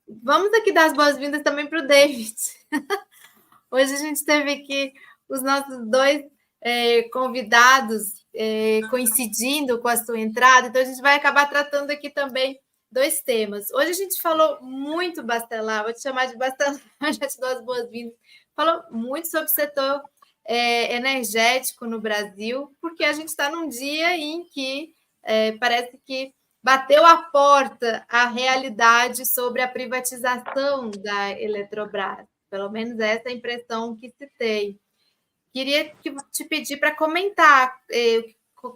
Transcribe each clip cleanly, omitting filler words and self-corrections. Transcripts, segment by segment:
Vamos aqui dar as boas-vindas também para o David. Hoje a gente teve aqui os nossos dois convidados coincidindo com a sua entrada, então a gente vai acabar tratando aqui também dois temas. Hoje a gente falou muito, Bastelar, vou te chamar de Bastelar, já te dou as boas-vindas. Falou muito sobre o setor energético no Brasil, porque a gente está num dia em que parece que bateu a porta a realidade sobre a privatização da Eletrobras. Pelo menos essa é a impressão que se tem. Queria te pedir para comentar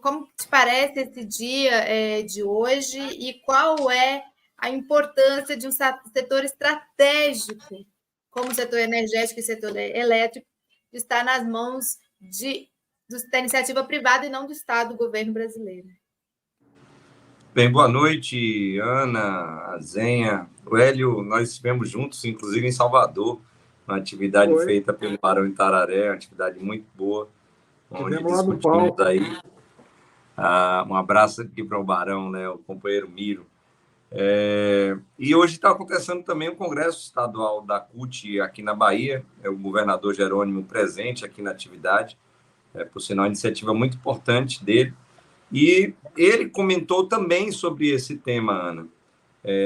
como te parece esse dia de hoje e qual é a importância de um setor estratégico, como o setor energético e o setor elétrico, de estar nas mãos da iniciativa privada e não do Estado, do governo brasileiro. Bem, boa noite, Ana, Azenha, o Hélio, nós estivemos juntos, inclusive em Salvador, uma atividade feita pelo Barão Itararé, uma atividade muito boa, onde discutimos aí. Um abraço aqui para o Barão, né, o companheiro Miro. E hoje está acontecendo também o Congresso Estadual da CUT aqui na Bahia, o governador Jerônimo presente aqui na atividade, por sinal, uma iniciativa muito importante dele. E ele comentou também sobre esse tema, Ana.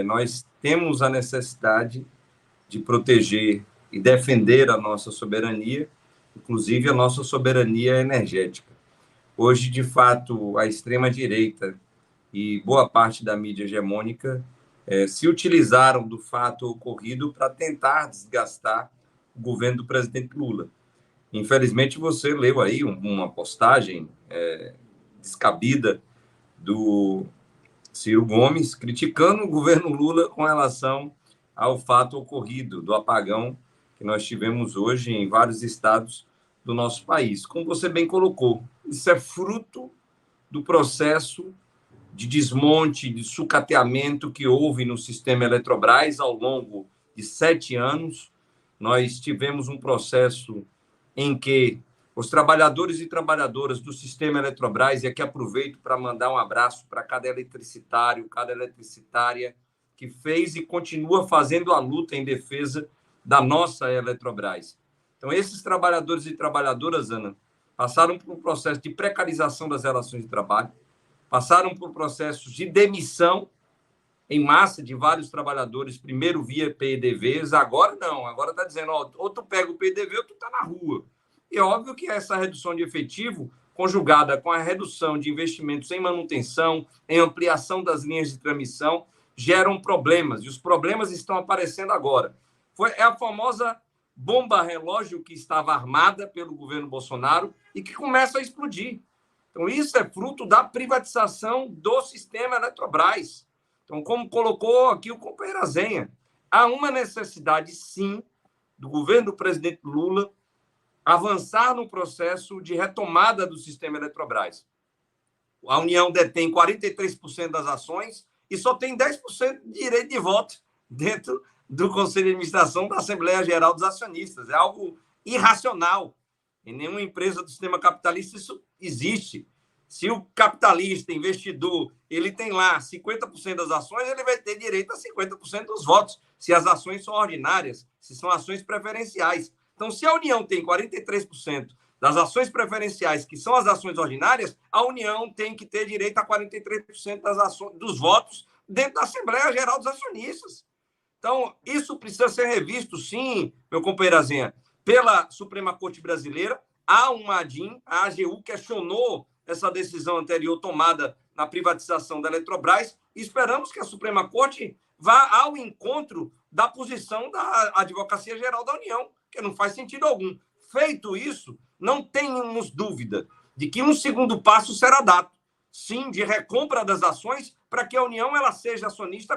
Nós temos a necessidade de proteger e defender a nossa soberania, inclusive a nossa soberania energética. Hoje, de fato, a extrema-direita e boa parte da mídia hegemônica se utilizaram do fato ocorrido para tentar desgastar o governo do presidente Lula. Infelizmente, você leu aí uma postagem descabida do Ciro Gomes, criticando o governo Lula com relação ao fato ocorrido do apagão que nós tivemos hoje em vários estados do nosso país. Como você bem colocou, isso é fruto do processo de desmonte, de sucateamento que houve no sistema Eletrobras ao longo de 7 anos. Nós tivemos um processo em que os trabalhadores e trabalhadoras do sistema Eletrobras, e aqui aproveito para mandar um abraço para cada eletricitário, cada eletricitária que fez e continua fazendo a luta em defesa da nossa Eletrobras. Então, esses trabalhadores e trabalhadoras, Ana, passaram por um processo de precarização das relações de trabalho, passaram por processos de demissão em massa de vários trabalhadores, primeiro via PDVs, agora não, agora está dizendo, ou tu pega o PDV ou tu está na rua. E é óbvio que essa redução de efetivo, conjugada com a redução de investimentos em manutenção, em ampliação das linhas de transmissão, geram problemas, e os problemas estão aparecendo agora. É a famosa bomba relógio que estava armada pelo governo Bolsonaro e que começa a explodir. Então, isso é fruto da privatização do sistema Eletrobras. Então, como colocou aqui o companheiro Azenha, há uma necessidade, sim, do governo do presidente Lula avançar no processo de retomada do sistema Eletrobras. A União detém 43% das ações e só tem 10% de direito de voto dentro do Conselho de Administração da Assembleia Geral dos Acionistas. É algo irracional. Em nenhuma empresa do sistema capitalista isso existe. Se o capitalista, investidor, ele tem lá 50% das ações, ele vai ter direito a 50% dos votos, se as ações são ordinárias, se são ações preferenciais. Então, se a União tem 43% das ações preferenciais, que são as ações ordinárias, a União tem que ter direito a 43% das ações, dos votos dentro da Assembleia Geral dos Acionistas. Então, isso precisa ser revisto, sim, meu companheiro Azenha, pela Suprema Corte Brasileira. Há uma ADIM, a AGU questionou essa decisão anterior tomada na privatização da Eletrobras e esperamos que a Suprema Corte vá ao encontro da posição da Advocacia Geral da União, que não faz sentido algum. Feito isso, não tenhamos dúvida de que um segundo passo será dado, sim, de recompra das ações para que a União ela seja acionista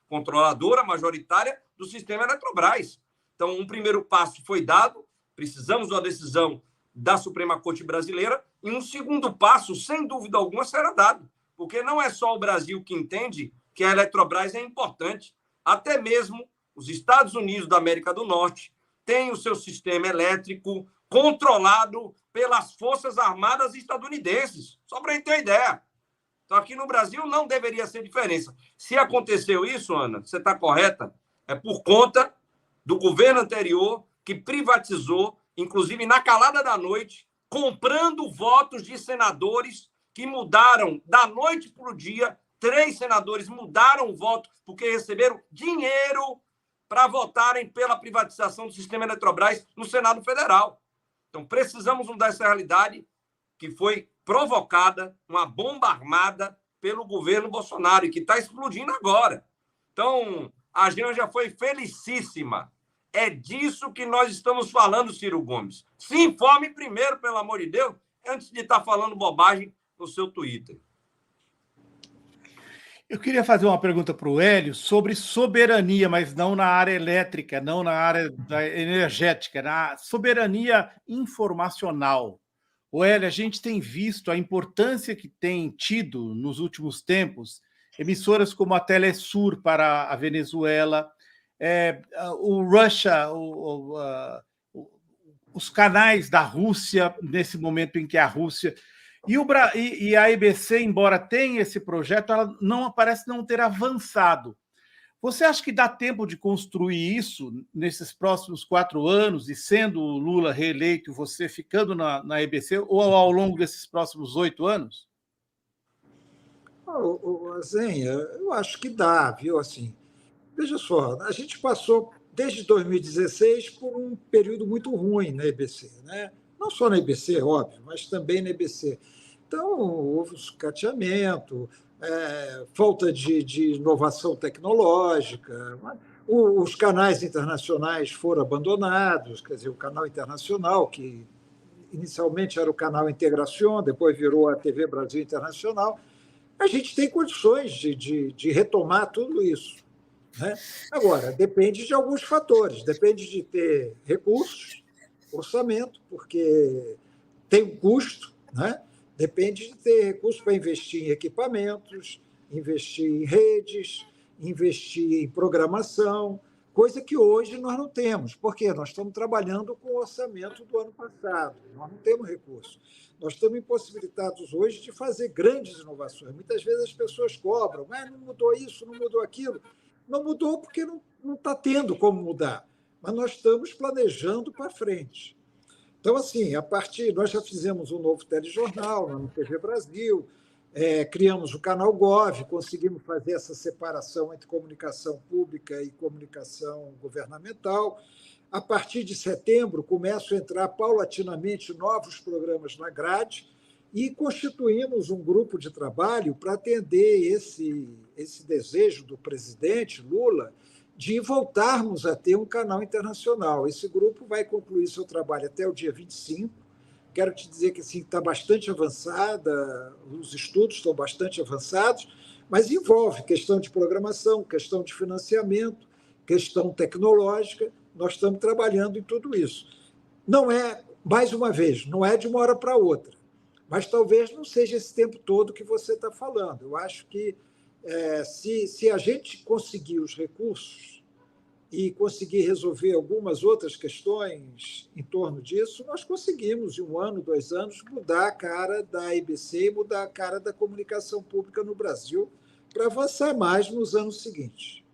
controladora majoritária do sistema Eletrobras. Então, um primeiro passo foi dado, precisamos de uma decisão da Suprema Corte Brasileira, e um segundo passo, sem dúvida alguma, será dado, porque não é só o Brasil que entende que a Eletrobras é importante, até mesmo os Estados Unidos da América do Norte têm o seu sistema elétrico controlado pelas Forças Armadas estadunidenses, só para a gente ter uma ideia. Então, aqui no Brasil não deveria ser diferença. Se aconteceu isso, Ana, você está correta, É por conta do governo anterior que privatizou, inclusive na calada da noite, comprando votos de senadores que mudaram da noite para o dia. 3 senadores mudaram o voto porque receberam dinheiro para votarem pela privatização do sistema Eletrobras no Senado Federal. Então, precisamos mudar essa realidade que foi provocada, uma bomba armada pelo governo Bolsonaro e que está explodindo agora. Então, a Janja foi felicíssima. É disso que nós estamos falando, Ciro Gomes. Se informe primeiro, pelo amor de Deus, antes de estar falando bobagem no seu Twitter. Eu queria fazer uma pergunta para o Hélio sobre soberania, mas não na área elétrica, não na área energética, na soberania informacional. O Hélio, a gente tem visto a importância que tem tido nos últimos tempos emissoras como a Telesur para a Venezuela, o Russia, os canais da Rússia, nesse momento em que a Rússia... E a EBC, embora tenha esse projeto, ela não parece não ter avançado. Você acha que dá tempo de construir isso nesses próximos 4 anos, e sendo o Lula reeleito, você ficando na EBC, ou ao longo desses próximos 8 anos? Zenha, eu acho que dá, viu? Assim, veja só, a gente passou, desde 2016, por um período muito ruim na EBC, né? Não só na EBC, óbvio, mas também na EBC. Então, houve um sucateamento, falta de inovação tecnológica, os canais internacionais foram abandonados, quer dizer, o canal internacional, que inicialmente era o canal Integração, depois virou a TV Brasil Internacional. A gente tem condições de retomar tudo isso, né? Agora, depende de alguns fatores, depende de ter recursos, orçamento, porque tem um custo, né? Depende de ter recursos para investir em equipamentos, investir em redes, investir em programação, coisa que hoje nós não temos. Por quê? Nós estamos trabalhando com o orçamento do ano passado, nós não temos recursos. Nós estamos impossibilitados hoje de fazer grandes inovações. Muitas vezes as pessoas cobram, mas não mudou isso, não mudou aquilo. Não mudou porque não está tendo como mudar, mas nós estamos planejando para frente. Então, assim, nós já fizemos um novo telejornal no TV Brasil, criamos o canal Gov, conseguimos fazer essa separação entre comunicação pública e comunicação governamental. A partir de setembro, começam a entrar paulatinamente novos programas na grade e constituímos um grupo de trabalho para atender esse desejo do presidente Lula de voltarmos a ter um canal internacional. Esse grupo vai concluir seu trabalho até o dia 25. Quero te dizer que está bastante avançada, os estudos estão bastante avançados, mas envolve questão de programação, questão de financiamento, questão tecnológica. Nós estamos trabalhando em tudo isso. Não é, mais uma vez, não é de uma hora para outra, mas talvez não seja esse tempo todo que você está falando. Eu acho que se a gente conseguir os recursos e conseguir resolver algumas outras questões em torno disso, nós conseguimos, em 1 ano, 2 anos, mudar a cara da EBC e mudar a cara da comunicação pública no Brasil para avançar mais nos anos seguintes.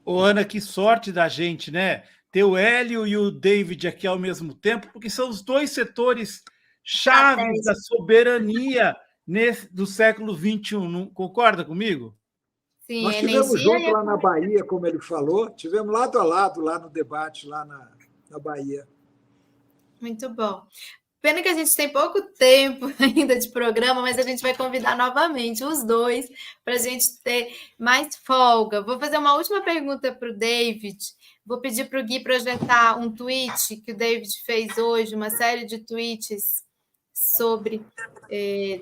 Ô, Ana, que sorte da gente, né? Ter o Hélio e o David aqui ao mesmo tempo, porque são os 2 setores chaves da soberania do século XXI. Não concorda comigo? Sim, nós estivemos juntos lá na Bahia, como ele falou, tivemos lado a lado lá no debate, lá na Bahia. Muito bom. Pena que a gente tem pouco tempo ainda de programa, mas a gente vai convidar novamente os 2 para a gente ter mais folga. Vou fazer uma última pergunta para o David. Vou pedir para o Gui projetar um tweet que o David fez hoje, uma série de tweets sobre...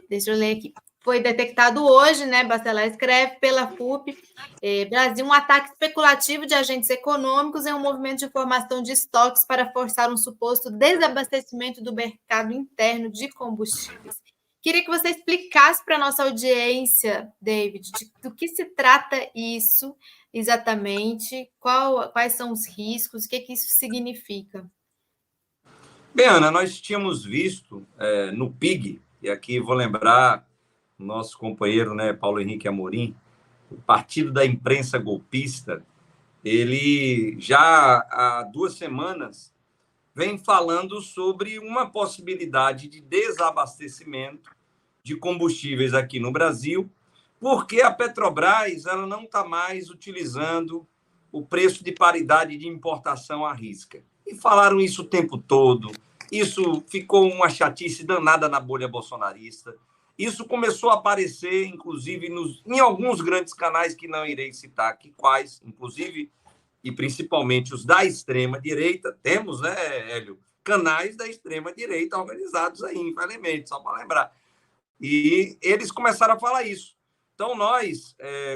deixa eu ler aqui. Foi detectado hoje, né? Bacelar escreve pela FUP, Brasil, um ataque especulativo de agentes econômicos em um movimento de formação de estoques para forçar um suposto desabastecimento do mercado interno de combustíveis. Queria que você explicasse para a nossa audiência, David, do que se trata isso exatamente, quais são os riscos, o que isso significa. Bem, Ana, nós tínhamos visto no PIG, e aqui vou lembrar nosso companheiro, né, Paulo Henrique Amorim, o Partido da Imprensa Golpista, ele já há 2 semanas vem falando sobre uma possibilidade de desabastecimento de combustíveis aqui no Brasil, porque a Petrobras ela não está mais utilizando o preço de paridade de importação à risca. E falaram isso o tempo todo. Isso ficou uma chatice danada na bolha bolsonarista. Isso começou a aparecer, inclusive, em alguns grandes canais que não irei citar aqui, quais, inclusive, e principalmente os da extrema-direita. Temos, né, Hélio, canais da extrema-direita organizados aí, infelizmente, só para lembrar. E eles começaram a falar isso. Então, nós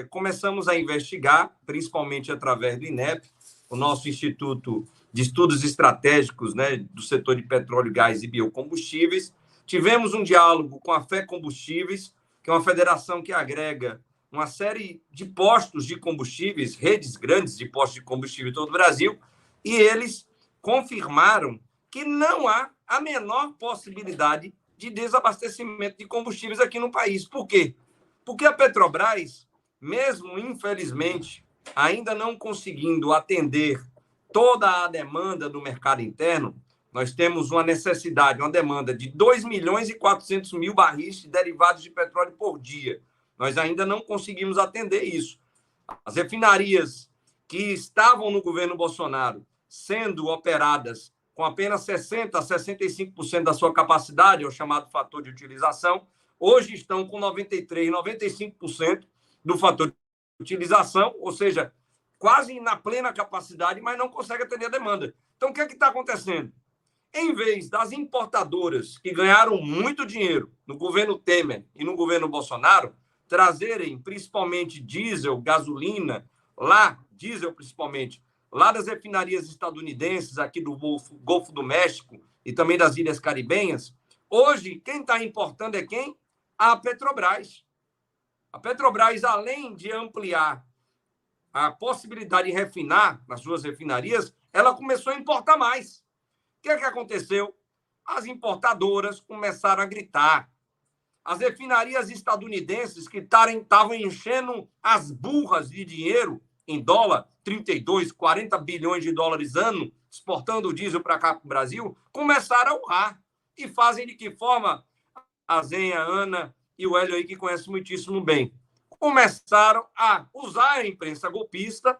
começamos a investigar, principalmente através do INEP, o nosso Instituto de Estudos Estratégicos, né, do setor de petróleo, gás e biocombustíveis. Tivemos um diálogo com a Fé Combustíveis, que é uma federação que agrega uma série de postos de combustíveis, redes grandes de postos de combustível em todo o Brasil, e eles confirmaram que não há a menor possibilidade de desabastecimento de combustíveis aqui no país. Por quê? Porque a Petrobras, mesmo, infelizmente, ainda não conseguindo atender toda a demanda do mercado interno, nós temos uma necessidade, uma demanda de 2.400.000 barris de derivados de petróleo por dia. Nós ainda não conseguimos atender isso. As refinarias que estavam no governo Bolsonaro sendo operadas com apenas 60% a 65% da sua capacidade, é o chamado fator de utilização, hoje estão com 93%, 95% do fator de utilização, ou seja, quase na plena capacidade, mas não consegue atender a demanda. Então, o que é que está acontecendo? Em vez das importadoras que ganharam muito dinheiro no governo Temer e no governo Bolsonaro, trazerem principalmente diesel, gasolina, diesel principalmente, lá das refinarias estadunidenses, aqui do Golfo do México e também das Ilhas Caribenhas, hoje quem está importando é quem? A Petrobras. A Petrobras, além de ampliar a possibilidade de refinar nas suas refinarias, ela começou a importar mais. O que é que aconteceu? As importadoras começaram a gritar. As refinarias estadunidenses que estavam enchendo as burras de dinheiro em dólar, 32, 40 bilhões de dólares ano, exportando o diesel para cá para o Brasil, começaram a urrar. E fazem de que forma? A Zenha, a Ana e o Hélio aí, que conhecem muitíssimo bem. Começaram a usar a imprensa golpista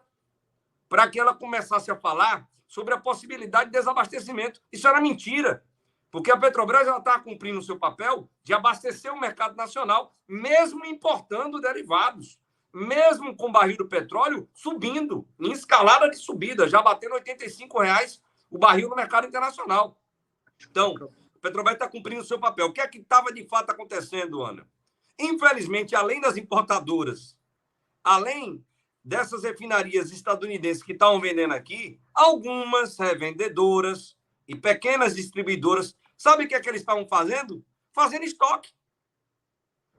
para que ela começasse a falar sobre a possibilidade de desabastecimento. Isso era mentira, porque a Petrobras estava cumprindo o seu papel de abastecer o mercado nacional, mesmo importando derivados, mesmo com o barril do petróleo subindo, em escalada de subida, já batendo R$ 85 o barril no mercado internacional. Então, a Petrobras está cumprindo o seu papel. O que é que estava de fato acontecendo, Ana? Infelizmente, além das importadoras, além dessas refinarias estadunidenses que estavam vendendo aqui, algumas revendedoras e pequenas distribuidoras, sabe o que é que eles estavam fazendo? Fazendo estoque.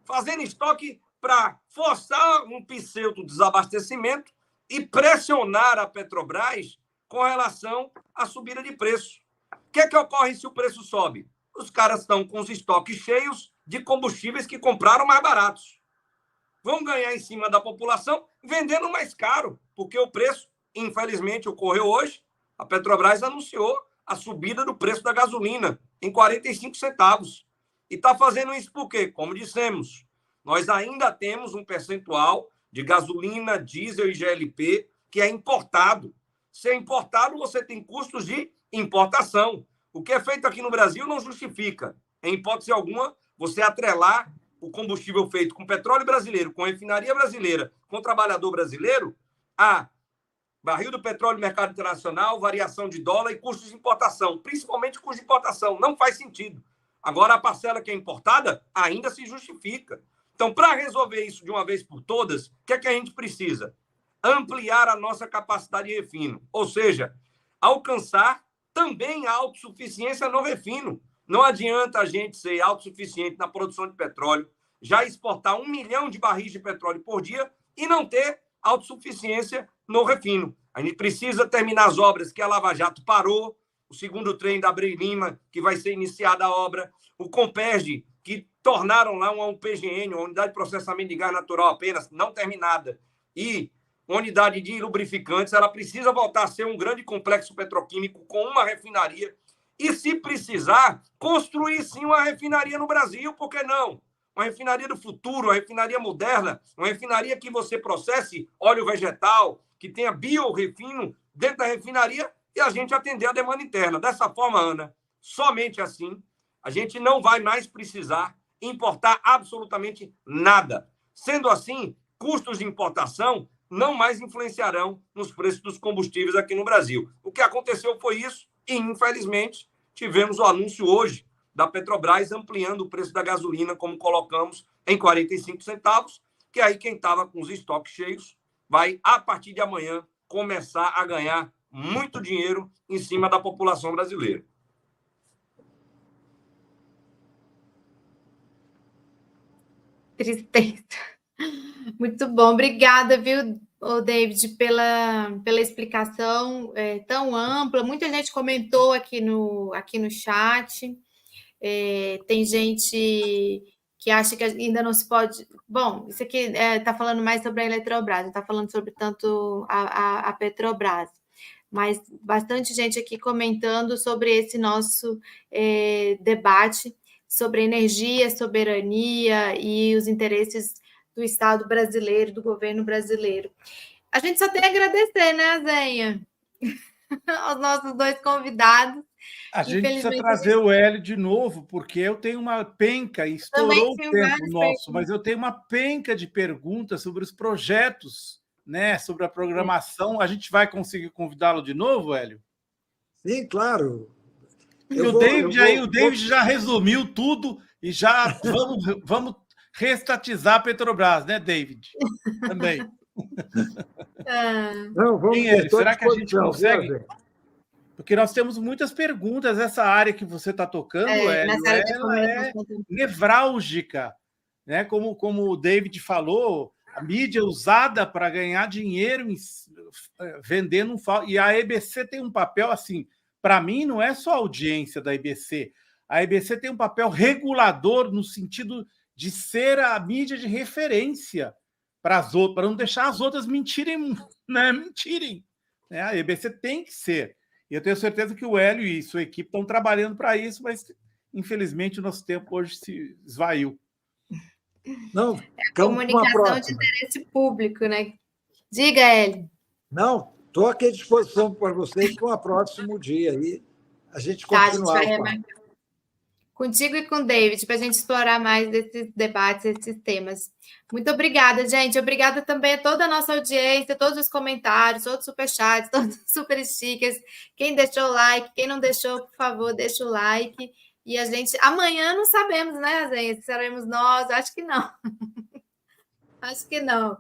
Fazendo estoque para forçar um pseudo desabastecimento e pressionar a Petrobras com relação à subida de preço. O que é que ocorre se o preço sobe? Os caras estão com os estoques cheios de combustíveis que compraram mais baratos. Vão ganhar em cima da população vendendo mais caro, porque o preço, infelizmente, ocorreu hoje. A Petrobras anunciou a subida do preço da gasolina em 45 centavos. E está fazendo isso por quê? Como dissemos, nós ainda temos um percentual de gasolina, diesel e GLP que é importado. Se é importado, você tem custos de importação. O que é feito aqui no Brasil não justifica, em hipótese alguma, você atrelar o combustível feito com petróleo brasileiro, com refinaria brasileira, com trabalhador brasileiro, a barril do petróleo no mercado internacional, variação de dólar e custos de importação, principalmente custo de importação. Não faz sentido. Agora, a parcela que é importada ainda se justifica. Então, para resolver isso de uma vez por todas, o que é que a gente precisa? Ampliar a nossa capacidade de refino, ou seja, alcançar também a autossuficiência no refino. Não adianta a gente ser autossuficiente na produção de petróleo, já exportar 1 milhão de barris de petróleo por dia e não ter autossuficiência no refino. A gente precisa terminar as obras que a Lava Jato parou, o segundo trem da Abreu Lima, que vai ser iniciada a obra, o Compesg, que tornaram lá uma UPGN, uma unidade de processamento de gás natural apenas, não terminada, e uma unidade de lubrificantes, ela precisa voltar a ser um grande complexo petroquímico com uma refinaria e, se precisar, construir sim uma refinaria no Brasil, por que não? Uma refinaria do futuro, uma refinaria moderna, uma refinaria que você processe óleo vegetal, que tenha biorefino dentro da refinaria e a gente atender a demanda interna. Dessa forma, Ana, somente assim, a gente não vai mais precisar importar absolutamente nada. Sendo assim, custos de importação não mais influenciarão nos preços dos combustíveis aqui no Brasil. O que aconteceu foi isso e, infelizmente, tivemos o anúncio hoje da Petrobras ampliando o preço da gasolina, como colocamos, em 45 centavos, que aí quem estava com os estoques cheios vai, a partir de amanhã, começar a ganhar muito dinheiro em cima da população brasileira. Tristeza. Muito bom. Obrigada, viu, David, pela explicação tão ampla. Muita gente comentou aqui no chat. Tem gente que acha que ainda não se pode... Bom, isso aqui está falando mais sobre a Eletrobras, não está falando sobre tanto a Petrobras, mas bastante gente aqui comentando sobre esse nosso debate sobre energia, soberania e os interesses do Estado brasileiro, do governo brasileiro. A gente só tem a agradecer, né, Zenha? Aos nossos dois convidados. A gente precisa trazer o Hélio de novo, porque eu tenho uma penca, e estourou o tempo nosso, mas eu tenho uma penca de perguntas sobre os projetos, né, sobre a programação. A gente vai conseguir convidá-lo de novo, Hélio? Sim, claro. O David já resumiu tudo e já vamos reestatizar a Petrobras, né, David? Também. Não, vamos será que a gente consegue? Porque nós temos muitas perguntas. Essa área que você está tocando, Hélio, ela é nevrálgica, né? Como o David falou, a mídia é usada para ganhar dinheiro vendendo e a EBC tem um papel assim. Para mim, não é só a audiência da EBC. A EBC tem um papel regulador no sentido de ser a mídia de referência para as outras, para não deixar as outras mentirem, né? Mentirem. Né? A EBC tem que ser. E eu tenho certeza que o Hélio e sua equipe estão trabalhando para isso, mas, infelizmente, o nosso tempo hoje se esvaiu. Não, comunicação de interesse público, né? Diga, Hélio. Não, estou aqui à disposição para vocês para o próximo dia aí. A gente continuar. Contigo e com o David, para a gente explorar mais desses debates, esses temas. Muito obrigada, gente. Obrigada também a toda a nossa audiência, todos os comentários, todos os superchats, todos os super stickers. Quem deixou o like, quem não deixou, por favor, deixa o like. E a gente... Amanhã não sabemos, né, Zenha? Se seremos nós? Acho que não. Acho que não.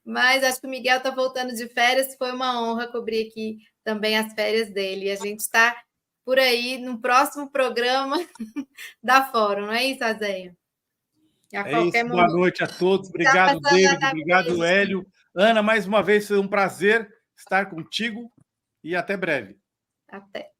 Mas acho que o Miguel está voltando de férias. Foi uma honra cobrir aqui também as férias dele. E a gente está por aí no próximo programa da Fórum, não é isso, Azenha? Boa noite a todos. Obrigado, David. Obrigado, Hélio. Ana, mais uma vez, foi um prazer estar contigo e até breve. Até.